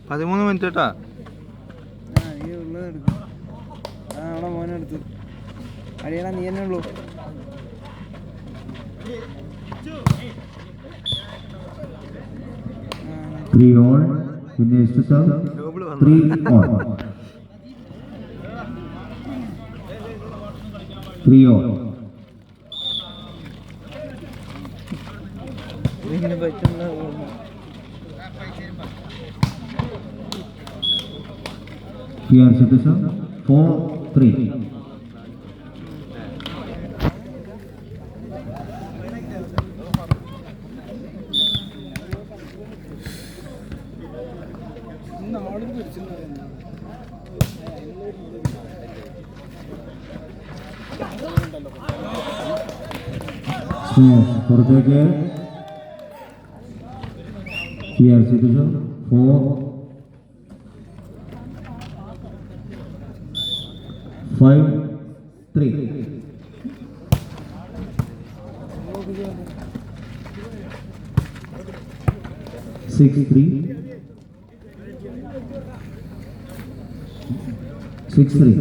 13 minute കേട്ടാ. ഈ ഉള്ളത് എടുക്കും. അവിടെ മോനെടുത്ത് അടിയണ നീ തന്നെ ഉള്ളൂ. Three all, finish to serve. 3 all. 3 all. ഇതിന് പറ്റുന്ന Here citizen 4-3. പുറത്തേക്ക്. Here citizen 4-5-3. 6-3. 6-3.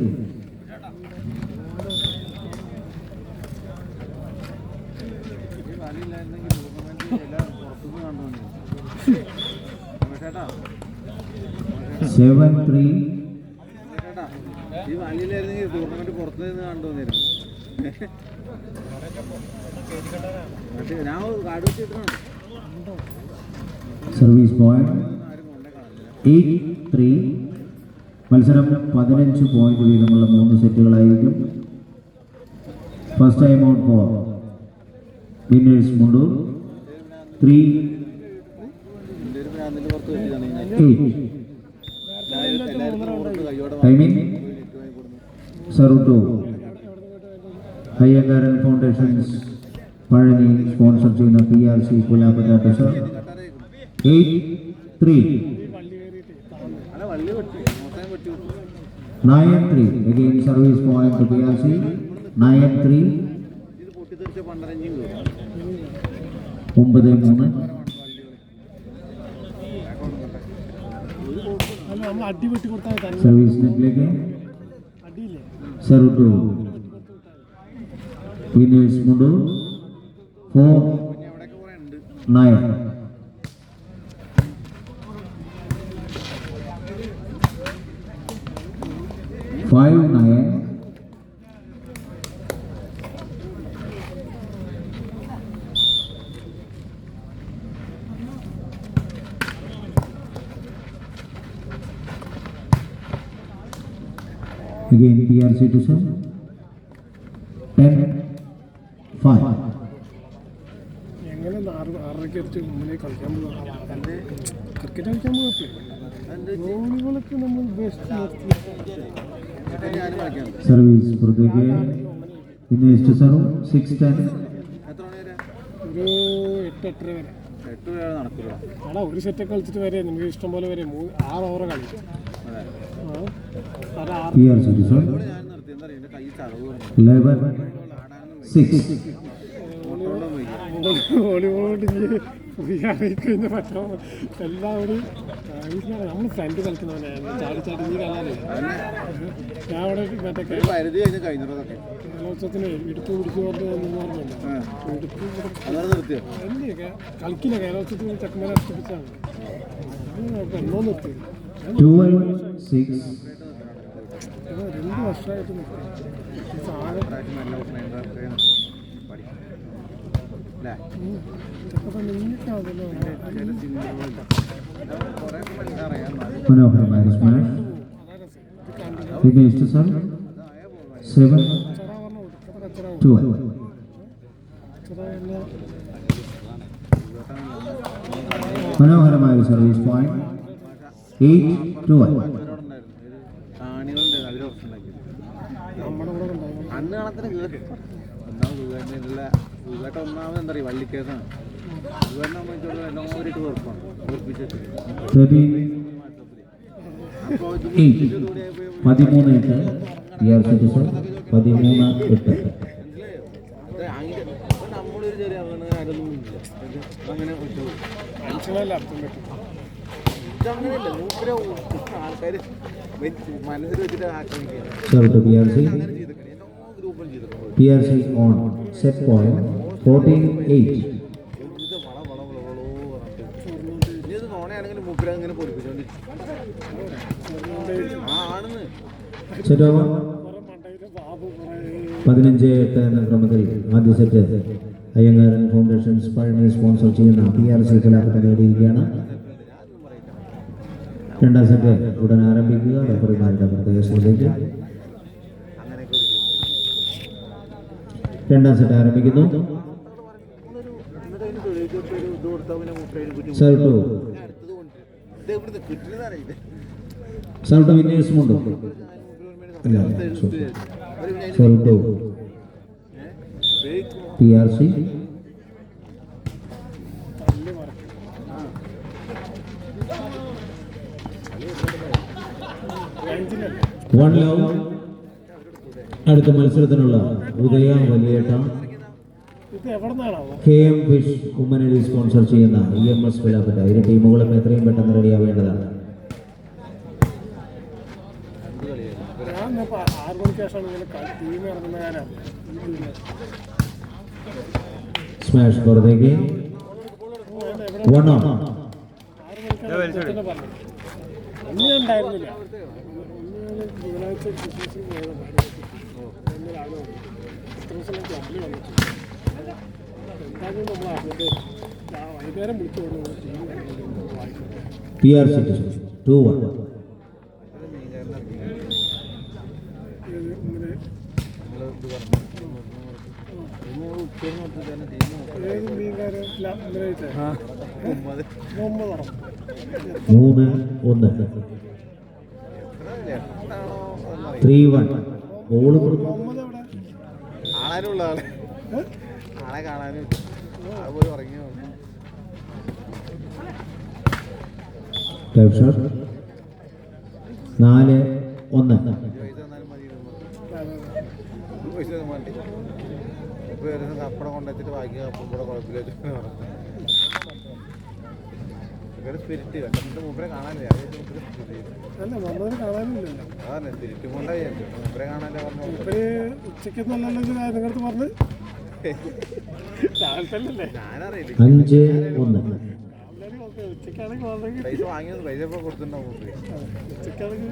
Seven three. ഈ വള്ളിയിലായിരുന്നെങ്കിൽ ടൂർണമെന്റ് പുറത്തു നിന്ന് കണ്ടുവന്നിരുന്നു. ഞാൻ കാട് വെച്ചിട്ടുണ്ട്. Service point 8-3. മത്സരം 15 പോയിന്റ് വീതമുള്ള 3 സെറ്റുകളായിരിക്കും. First time out for winners Mundur 3-8. Timing സറുട്ടു അയ്യങ്കാരൻ ഫൗണ്ടേഷൻസ് പഴനി സ്പോൺസർ ചെയ്യുന്ന PRC പുലാപ്പറ്റാട്ട sir 8-3. 9-3. again service point to PRC 9-3. 9-3. Service നെറ്റിലേക്ക് സറുട്ടു winners Mundur 4-9. Again PRC to serve 10-5. എങ്ങനെ 6:30 അടിച്ച് മുന്നിലേക്ക് കളിക്കാൻ പോകുക? ക്രിക്കറ്റ് കളിക്കാൻ പോകട്ടെ. ഗോളികളൊക്കെ നമ്മൾ സർവീസ് പുറത്തേക്ക്. Winners to serve 6-10. ഒരു 8-8:30 വരെ. 8 വരെ നടക്കില്ല. ആടാ ഒരു സെറ്റൊക്കെ കളിച്ചിട്ട് വരെ നമുക്ക് ഇഷ്ടം പോലെ വരെ 6 ഓവർ കളിക്കും. PRC to serve 11-6. വോളിബോളോട് കഴിഞ്ഞ പറ്റോ എല്ലാവരും നമ്മൾ ഫ്രണ്ട് കളിക്കുന്നവനെ ചാടി ചാടി നീ കാണാനേ. ഞാൻ അവിടെ മറ്റേ കേരളോത്സവത്തിന് എടുത്തു പിടിച്ചു പറഞ്ഞില്ല കളിക്കില്ല. കേരളോത്സവത്തിന് ചെക്കന്മാരെ അഷ്ടപ്പിച്ചാണ് എന്നോ നിർത്തി. 12-6. 2 വർഷമായിട്ട് മനോഹരമായ സ്മാഷ്. Winners to serve 7-12. മനോഹരമായ സർവീസ് പോയിന്റ് 8-12. അന്ന് കണക്കിന് കേട്ടു ഒന്നാമത് എന്താ പറയുക വള്ളിക്കേസാണ്. എല്ലാം കൂടിയിട്ട് വെറുപ്പാണ് ഉറപ്പിച്ചിട്ട് 13-8. PRC to serve 13-8. നമ്മളൊരു ചെറിയ അങ്ങനെ ആരൊന്നും അങ്ങനെ ടെൻഷനല്ല അർത്ഥം പറ്റും. ഇതങ്ങനെയല്ല മൂപ്പര ആൾക്കാർ മനസ്സിൽ വെച്ചിട്ട് ആക്രമിക്കുകയാണ്. Serve to PRC. ഗ്രൂപ്പും ചെയ്തിട്ടുണ്ട്. PRC on set point 14-8. ഇത് വള വള വള വളോ പറഞ്ഞിട്ട് ഇനി ഇത് നോണയാണെങ്കിൽ മൂപ്പര അങ്ങനെ പൊലിപ്പിച്ചോണ്ടിരിക്കും. ആണെന്ന് Set over 15-8 എന്ന ക്രമത്തിൽ ആദ്യ സെറ്റ് അയ്യങ്കാരൻ ഫൗണ്ടേഷൻസ് പഴനി സ്പോൺസർ ചെയ്യുന്ന PRC കലാപത്തെ നേടിയിരിക്കുകയാണ്. രണ്ടാം സെറ്റ് ഉടൻ ആരംഭിക്കുക. റഫറിമാരുടെ പ്രത്യേക ശ്രദ്ധയ്ക്ക്. രണ്ടാം സെറ്റ് ആരംഭിക്കുന്നു. Serve to വിന്നേഴ്സ് മുണ്ട്. Serve to PRC. One love. അടുത്ത മത്സരത്തിനുള്ള ഉദയ വലിയേട്ട KM ഫിഷ് ഉമ്മനടി സ്പോൺസർ ചെയ്യുന്ന EMS വിലാപറ്റ ഇരു ടീമുകളും എത്രയും പെട്ടെന്ന് റെഡിയാവേണ്ടതാണ്. സ്മാഷ് പുറത്തേക്ക്. 1-on. ഉണ്ടായിരുന്നില്ല ബുധനാഴ്ച ക്രിസ്മസിന് പോയതാണ്. ക്ലബ്ബിൽ വന്നിട്ട് എന്തായാലും നമ്മൾ അറിഞ്ഞിട്ട് വൈകുന്നേരം വിളിച്ചു കൊണ്ട് PRC 2-1. ഏത് മീൻകാരൻ 3-1. 3-1. ബോള് കാണാനുള്ള ആളെ കാണാനും അതുപോലെ ഉറങ്ങി. 4-1. കപ്പടം കൊണ്ടുവച്ചിട്ട് ബാക്കി കപ്പം കൂടെ കുഴപ്പമില്ല. സ്പിരിറ്റ് മൂപ്പരെ കാണാനില്ല. അതന്നെ സ്പിരിറ്റ് കൊണ്ടായി മൂപ്പരെ കാണാനല്ലേ പറഞ്ഞു. ഉച്ചക്ക് നിങ്ങളടുത്ത് പറഞ്ഞ് ഞാനറിയില്ല. 5-1. ഉച്ചക്കാണെങ്കിൽ പൈസ വാങ്ങിയത് പൈസ ഇപ്പൊ കൊടുത്തിട്ടുണ്ടാവും. ഉച്ചക്കാണെങ്കിൽ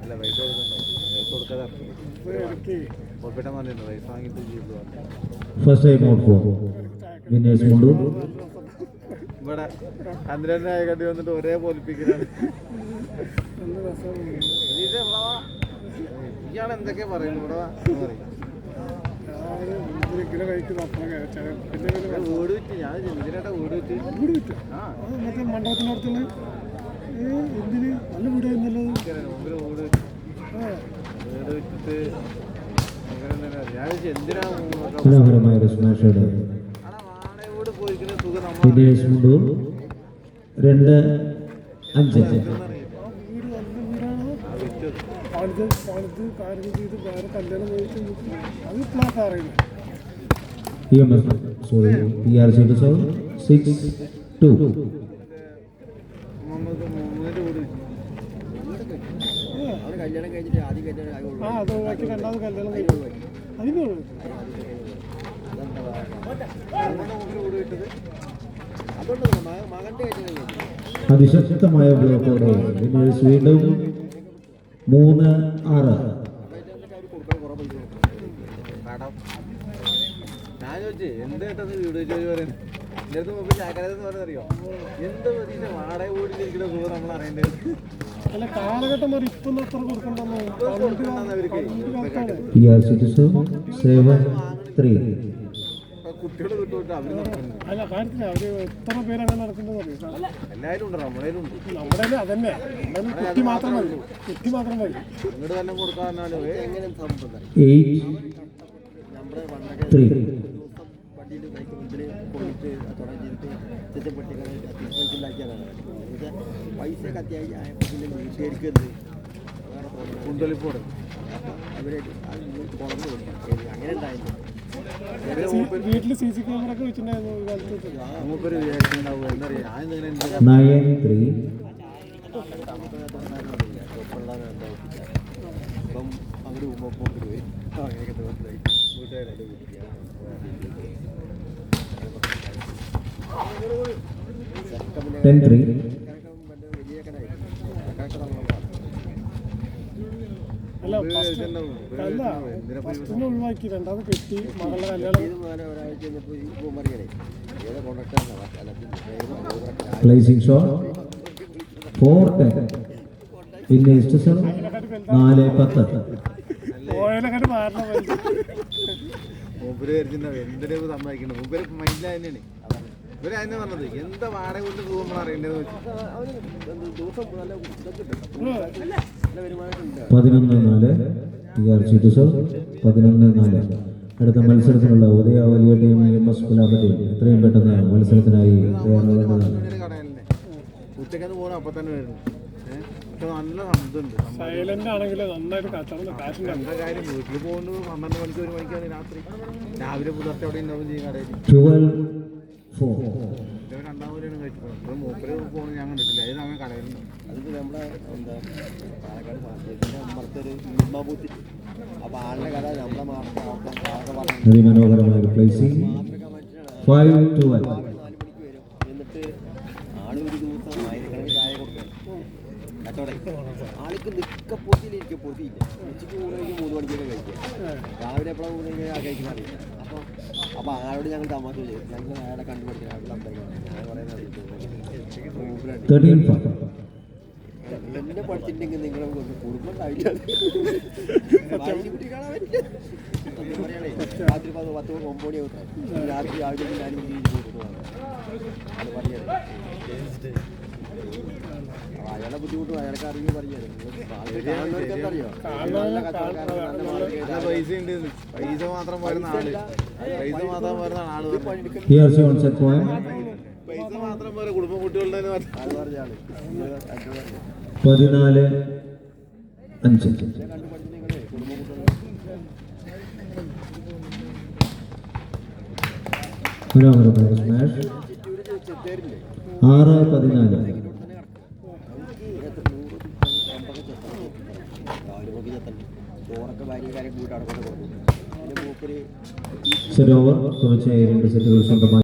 അല്ല പൈസ കൊടുത്തിട്ടുണ്ടാവും. പൈസ കൊടുക്കാതെ ഉറപ്പിട്ടാൻ പറഞ്ഞിട്ടുണ്ട്. പൈസ വാങ്ങിയിട്ട് ചെയ്തു. First time out for winners മുണ്ടു. ഇവിടെ ചന്ദ്രനായ കണ്ടി വന്നിട്ട് ഒരേ പൊലിപ്പിക്കലാണ്. ഇയാൾ എന്തൊക്കെ പറയുന്നു ഇവിടെ പറയും. വീട് വിറ്റ് ഞാൻ എന്തിനാ വീട് വിറ്റ് മണ്ഡപത്തിനടുത്തുള്ള എന്തിന് നല്ല വീടായിരുന്നല്ലോ. വീട് വിറ്റിട്ട് ഞാൻ എന്തിനാ മനോഹരമായ ഒരു സ്മാഷോടെ വീട് പോയിരിക്കുന്ന സുഖം നമ്മൾ വിന്നേഴ്സ് മുണ്ടു. 2-5. പണിത് കാര്യം ചെയ്ത് വേറെ കല്യാണം കഴിച്ച് അത് പ്ലാസ് അറിയില്ല. PRC to serve 6-2. കല്യാണം കഴിച്ചിട്ട് ആദ്യം അത് ഒഴിവാക്കി രണ്ടാമത് കല്യാണം കഴിച്ചു. അതിന് അതിശക്തമായ ബ്ലോക്കോടെ വിന്നേഴ്സ് വീണ്ടും 3-6. ഞാൻ ചോദിച്ചു എന്ത് കേട്ടത് വീട് ചോദിച്ചു പറയുന്നത്. എൻ്റെ അടുത്ത് മുമ്പ് ചാക്കരതെന്ന് പറഞ്ഞറിയോ എന്ത് പ്രതീക്ഷ വാടക വീട്ടിലിരിക്കുന്ന സുഖം നമ്മൾ അറിയേണ്ടത്. അല്ല കാലഘട്ടം മാറി ഇപ്പം അത്ര കൊടുക്കണ്ടെന്ന് PRC to serve 7-3. കുട്ടികളെ വിട്ടുവിട്ട് അവർ നടക്കുന്നത്. അല്ല കാര്യത്തില്ല അവര് എത്ര പേരങ്ങനെ നടക്കുന്നത് എല്ലാവരും ഉണ്ട്. നമ്മളേലും ഉണ്ട്. നമ്മുടെ അതന്നെ കുട്ടി മാത്രം മതി. കുട്ടി മാത്രം മതി. ഇങ്ങോട്ട് വല്ലതും കൊടുക്കാന്നാലും എങ്ങനെ 8-3. വണ്ടിയിൽ ബൈക്ക് മുമ്പിൽ കൊണ്ടിട്ട് തുടങ്ങിയിട്ട് ചെറ്റപ്പെട്ടികളെ മനസ്സിലാക്കിയതാണ്. പക്ഷേ പൈസയൊക്കെ അത്യാവശ്യം ആയപ്പോൾ പിന്നെ വീട്ടുകാർക്ക് എന്ത് വേറെ കുന്തളിപ്പോട് അപ്പോൾ അവർ അത് കുളർന്നു കൊടുക്കും. അങ്ങനെ ഉണ്ടായിരുന്നു. വീട്ടിൽ CC ക്യാമറ ഒക്കെ വെച്ചിട്ടുണ്ടായിരുന്നു ഒരു കാലത്ത്. നമുക്കൊരു വിചാരിച്ചു ഉണ്ടാവും എന്താ പറയുക ഞാൻ എന്തെങ്കിലും എന്ത് 9-3. ഇപ്പം അങ്ങോട്ട് പോകുമ്പോൾ പോയി അങ്ങനെയൊക്കെ തോന്നില്ലായി വീട്ടുകാരായിട്ട് വിളിക്കുക 10-3. വലിയ കടയായി അല്ല ഫസ്റ്റിനെ ഒഴിവാക്കി രണ്ടാമത് കെട്ടി മകളുടെ കല്യാണം. ഒരാഴ്ച കഴിഞ്ഞപ്പോൾ ഈ പൂമറിയണേ ഏതോ കോൺട്രാക്ടറിനാണ് Placing shot. 4-10. Finished sir. 4-10. ഓയിലൊക്കെ മാറണം. മൂപ്പര് വിചാരിച്ചിട്ടുണ്ടാവും എന്തിനാ സമ്മതിക്കുന്നത് മൂപ്പര് മൈൻഡിൽ തന്നെയാണ് ഇവര് അതിനെ പറഞ്ഞത് എന്താ വാടക കൊണ്ട് പോകുമ്പോൾ അറിയേണ്ടത് വെച്ചു ദിവസം നല്ല നല്ല വരുമാനമുണ്ട് 11-4. PRC sir 11-4. അടുത്ത മത്സരത്തിനുള്ള ഉദയാവലിയ ടീം MS പുലാപ്പറ്റി എത്രയും പെട്ടെന്ന് മത്സരത്തിനായി തയ്യാറാവേണ്ടതാണ്. കടയല്ലേ ഉച്ചക്കൊന്ന് പോകണം അപ്പൊ തന്നെ വരുന്നു പക്ഷെ നല്ല ശബ്ദമുണ്ട് സൈലന്റ് ആണെങ്കിൽ നന്നായിട്ട് കച്ചവടം കാശുണ്ടാവും. എന്താ കാര്യം വീട്ടിൽ പോകുന്നത് 12 മണിക്ക് 1 മണിക്കാണ് രാത്രി രാവിലെ പുലർച്ചെ അവിടെ ഉണ്ടാവും ചെയ്യും കടയിൽ 12-4. രണ്ടാമൂരാണ് കഴിച്ചത് ഇപ്പൊ മൂപ്പര് പോകുന്നത് ഞാൻ കണ്ടിട്ടില്ല ഏത് അങ്ങനെ കടയിലുണ്ട് അതിപ്പോൾ നമ്മുടെ എന്താ പാലക്കാട് മാർക്കറ്റിൻ്റെ അമ്പലത്തൊരു ബൂത്തി അപ്പോൾ ആളുടെ കഥ നമ്മുടെ മാർക്കറ്റ് അതിമനോഹരമായ പ്ലേസിംഗ് 5-1. 4 മണിക്ക് വരും എന്നിട്ട് ആള് ഒരു ദിവസം ആയിരക്കണക്കിന് ചായ കൊടുക്കും കച്ചവടം ആൾക്ക് നിൽക്കപ്പൊത്തിയിലിരിക്കും പൊത്തിയില്ല ഉച്ചയ്ക്ക് 3 മണിക്ക് 3 മണിക്കൊക്കെ കഴിക്കുക രാവിലെ എപ്പോഴാണ് 3 മണിക്ക് കഴിക്കുന്ന അറിയില്ല അപ്പോൾ ആളോട് ഞങ്ങൾ തമാശ ചെയ്യും ഞങ്ങൾ അയാളെ കണ്ടുപിടിക്കണം അയാളുടെ അമ്പലം ഞാൻ പറയുന്നത് 13-5. എന്നെ പഠിച്ചിട്ടുണ്ടെങ്കിൽ നിങ്ങളെ കുടുംബം ഉണ്ടാവില്ല കാണാൻ പറ്റില്ല പറയണേ രാത്രി 10-9 മണിയാവും രാത്രി രാവിലെ 4 മണിക്ക് പോകുന്നതാണ് അത് പറയണേ അയാളെ ബുദ്ധിമുട്ടും അയാൾക്ക് അറിഞ്ഞ് പൈസ ഉണ്ട് പൈസ മാത്രം വരുന്ന ആള് പൈസ മാത്രം വരുന്ന ആള് PRC on set point. പൈസ മാത്രം പോലെ കുടുംബ കുട്ടികളുടെ അത് പറഞ്ഞ ആള് 14-5. കണ്ടു പഠിച്ചിട്ടുണ്ടെങ്കിലേ കുടുംബ കുട്ടികൾ മനോഹരമായ സ്മാഷ്. 6-14. ചോറൊക്കെ ഭാര്യക്കാരെ കൂട്ടി അവിടെ കൊണ്ട് കൊടുക്കും പിന്നെ മൂപ്പര് സെറ്റ് ഓവർ തുടർച്ചയായി 2 സെറ്റുകൾ സ്വന്തമായി